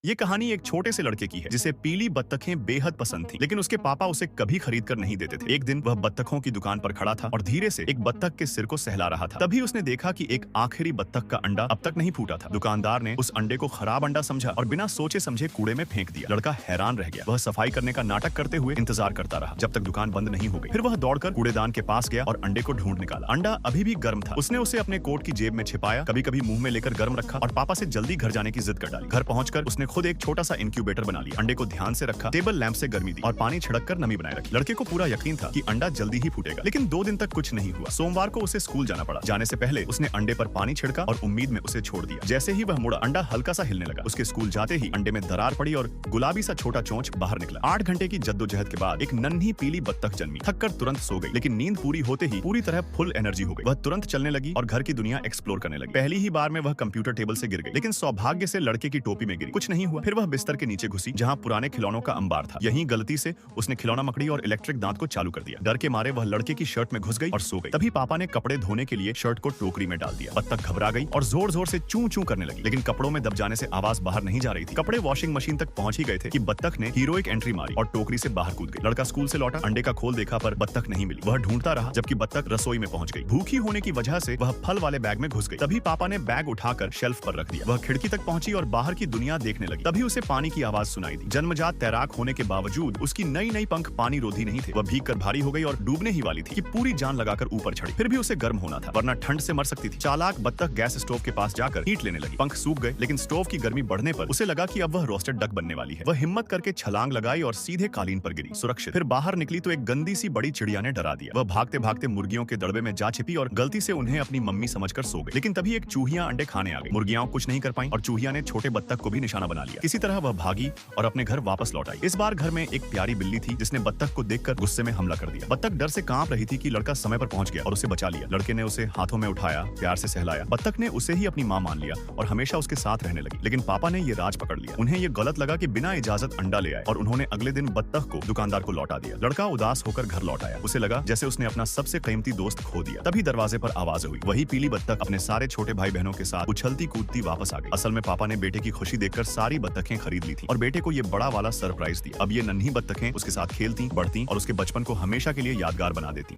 ये कहानी एक छोटे से लड़के की है जिसे पीली बत्तखें बेहद पसंद थी, लेकिन उसके पापा उसे कभी खरीद कर नहीं देते थे। एक दिन वह बत्तखों की दुकान पर खड़ा था और धीरे से एक बत्तख के सिर को सहला रहा था। तभी उसने देखा कि एक आखिरी बत्तख का अंडा अब तक नहीं फूटा था। दुकानदार ने उस अंडे को खराब अंडा समझा और बिना सोचे समझे कूड़े में फेंक दिया। लड़का हैरान रह गया। वह सफाई करने का नाटक करते हुए इंतजार करता रहा जब तक दुकान बंद नहीं हो गई। फिर वह दौड़कर कूड़ेदान के पास गया और अंडे को ढूंढ निकाला। अंडा अभी भी गर्म था। उसने उसे अपने कोट की जेब में छिपाया, कभी कभी मुंह में लेकर गर्म रखा और पापा से जल्दी घर जाने की जिद कर डाली। घर पहुंचकर उसने खुद एक छोटा सा इंक्यूबेटर बना लिया। अंडे को ध्यान से रखा, टेबल लैंप से गर्मी दी और पानी छिड़क कर नमी बनाए रखी। लड़के को पूरा यकीन था कि अंडा जल्दी ही फूटेगा, लेकिन 2 दिन तक कुछ नहीं हुआ। सोमवार को उसे स्कूल जाना पड़ा। जाने से पहले उसने अंडे पर पानी छिड़का और उम्मीद में उसे छोड़ दिया। जैसे ही वह मुड़ा, अंडा हल्का सा हिलने लगा। उसके स्कूल जाते ही अंडे में दरार पड़ी और गुलाबी सा छोटा चोंच बाहर निकला। 8 घंटे की जद्दोजहद के बाद एक नन्ही पीली बत्तख जन्मी। थककर तुरंत सो गई, लेकिन नींद पूरी होते ही पूरी तरह फुल एनर्जी हो गई। वह तुरंत चलने लगी और घर की दुनिया एक्सप्लोर करने लगी। पहली ही बार में वह कंप्यूटर टेबल से गिर गई, लेकिन सौभाग्य से लड़के की टोपी में गिरी। कुछ नहीं हुआ। फिर वह बिस्तर के नीचे घुसी जहां पुराने खिलौनों का अंबार था। यहीं गलती से उसने खिलौना मकड़ी और इलेक्ट्रिक दांत को चालू कर दिया। डर के मारे वह लड़के की शर्ट में घुस गई और सो गई। तभी पापा ने कपड़े धोने के लिए शर्ट को टोकरी में डाल दिया। बत्तख घबरा गई और जोर जोर से चूं चूं करने लगी, लेकिन कपड़ों में दब जाने से आवाज बाहर नहीं जा रही थी। कपड़े वॉशिंग मशीन तक पहुंच ही गए थे कि बत्तख ने हीरोइक एंट्री मारी और टोकरी से बाहर कूद गई। लड़का स्कूल से लौटा, अंडे का खोल देखा पर बत्तख नहीं मिली। वह ढूंढता रहा जबकि बत्तख रसोई में पहुंच गई। भूखी होने की वजह से वह फल वाले बैग में घुस गई। तभी पापा ने बैग उठाकर शेल्फ पर रख दिया। वह खिड़की तक पहुंची और बाहर की दुनिया देखने लगी। तभी उसे पानी की आवाज सुनाई दी। जन्मजात तैराक होने के बावजूद उसकी नई नई पंख पानी रोधी नहीं थे। वह भीग कर भारी हो गई और डूबने ही वाली थी कि पूरी जान लगाकर ऊपर चढ़ी। फिर भी उसे गर्म होना था, वरना ठंड से मर सकती थी। चालाक बत्तख गैस स्टोव के पास जाकर हीट लेने लगी। पंख सूख गए, लेकिन स्टोव की गर्मी बढ़ने पर उसे लगा कि अब वह रोस्टेड डक बनने वाली है। वह हिम्मत करके छलांग लगाई और सीधे कालीन पर गिरी, सुरक्षित। फिर बाहर निकली तो एक गंदी सी बड़ी चिड़िया ने डरा दिया। वह भागते भागते मुर्गियों के दड़बे में जा छिपी और गलती से उन्हें अपनी मम्मी समझकर सो गई। लेकिन तभी एक चूहिया अंडे खाने आ गई। मुर्गियां कुछ नहीं कर पाई और चूहिया ने छोटे बत्तख को भी निशाना बना लिया। किसी तरह वह भागी और अपने घर वापस लौट आई। इस बार घर में एक प्यारी बिल्ली थी जिसने बत्तख को देखकर गुस्से में हमला कर दिया। बत्तख डर से कांप रही थी कि लड़का समय पर पहुंच गया और उसे बचा लिया। लड़के ने उसे हाथों में उठाया, प्यार से सहलाया। बत्तख ने उसे ही अपनी मां मान लिया और हमेशा उसके साथ रहने लगी। लेकिन पापा ने ये राज पकड़ लिया। उन्हें ये गलत लगा कि बिना इजाजत अंडा ले आए और उन्होंने अगले दिन बत्तख को दुकानदार को लौटा दिया। लड़का उदास होकर घर लौट आया। उसे लगा जैसे उसने अपना सबसे कीमती दोस्त खो दिया। तभी दरवाजे पर आवाज हुई। वही पीली बत्तख अपने सारे छोटे भाई बहनों के साथ उछलती कूदती वापस आ गई। असल में पापा ने बेटे की खुशी देखकर सारी बत्तखें खरीद ली थी और बेटे को ये बड़ा वाला सरप्राइज दिया। अब ये नन्ही बत्तखें उसके साथ खेलती, बढ़ती और उसके बचपन को हमेशा के लिए यादगार बना देती।